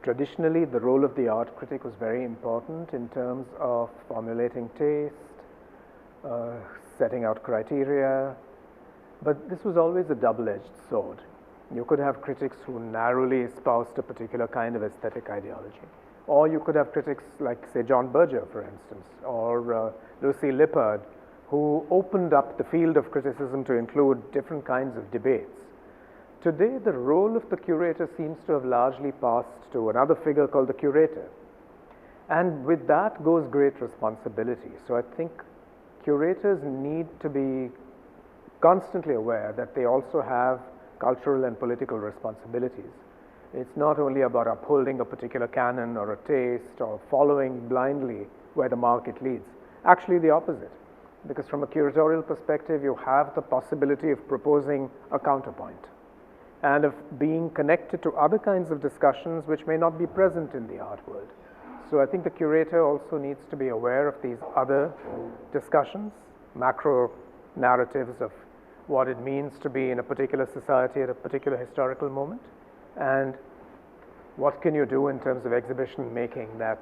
Traditionally, the role of the art critic was very important in terms of formulating taste, setting out criteria, but this was always a double-edged sword. You could have critics who narrowly espoused a particular kind of aesthetic ideology, or you could have critics like, say, John Berger, for instance, or Lucy Lippard, who opened up the field of criticism to include different kinds of debates. Today, the role of the curator seems to have largely passed to another figure called the curator. And with that goes great responsibility. So I think curators need to be constantly aware that they also have cultural and political responsibilities. It's not only about upholding a particular canon or a taste or following blindly where the market leads. Actually, the opposite. Because from a curatorial perspective, you have the possibility of proposing a counterpoint and of being connected to other kinds of discussions which may not be present in the art world. So I think the curator also needs to be aware of these other discussions, macro narratives of what it means to be in a particular society at a particular historical moment, and what can you do in terms of exhibition making that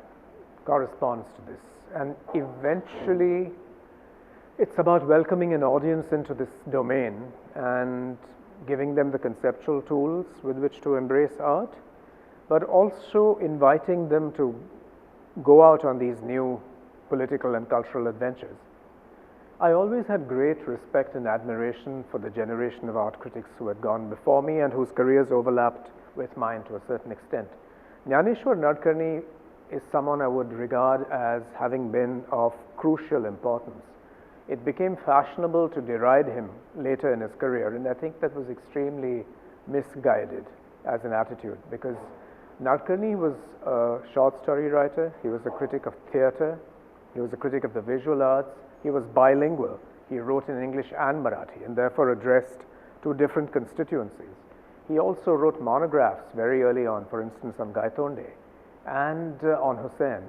corresponds to this. And eventually, it's about welcoming an audience into this domain and giving them the conceptual tools with which to embrace art, but also inviting them to go out on these new political and cultural adventures. I always had great respect and admiration for the generation of art critics who had gone before me and whose careers overlapped with mine to a certain extent. Jnaneshwar Nadkarni is someone I would regard as having been of crucial importance. It became fashionable to deride him later in his career, and I think that was extremely misguided as an attitude, because Nadkarni was a short story writer, he was a critic of theatre, he was a critic of the visual arts, he was bilingual. He wrote in English and Marathi and therefore addressed two different constituencies. He also wrote monographs very early on, for instance on Gaitonde and on Hussain.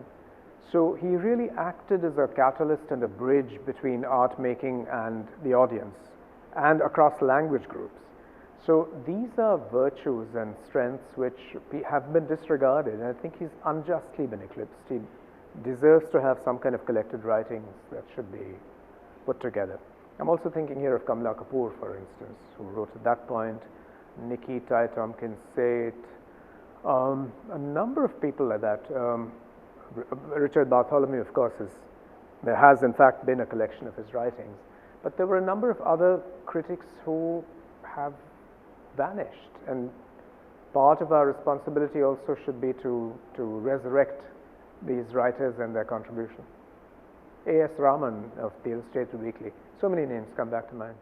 So he really acted as a catalyst and a bridge between art making and the audience and across language groups. So these are virtues and strengths which have been disregarded, and I think he's unjustly been eclipsed. He deserves to have some kind of collected writings that should be put together. I'm also thinking here of Kamala Kapoor, for instance, who wrote at that point, Nikki, Ty Tompkins, Sate, a number of people like that. Richard Bartholomew, of course, there has in fact been a collection of his writings, but there were a number of other critics who have vanished, and part of our responsibility also should be to resurrect these writers and their contribution. A.S. Raman of the Illustrated Weekly. So many names come back to mind.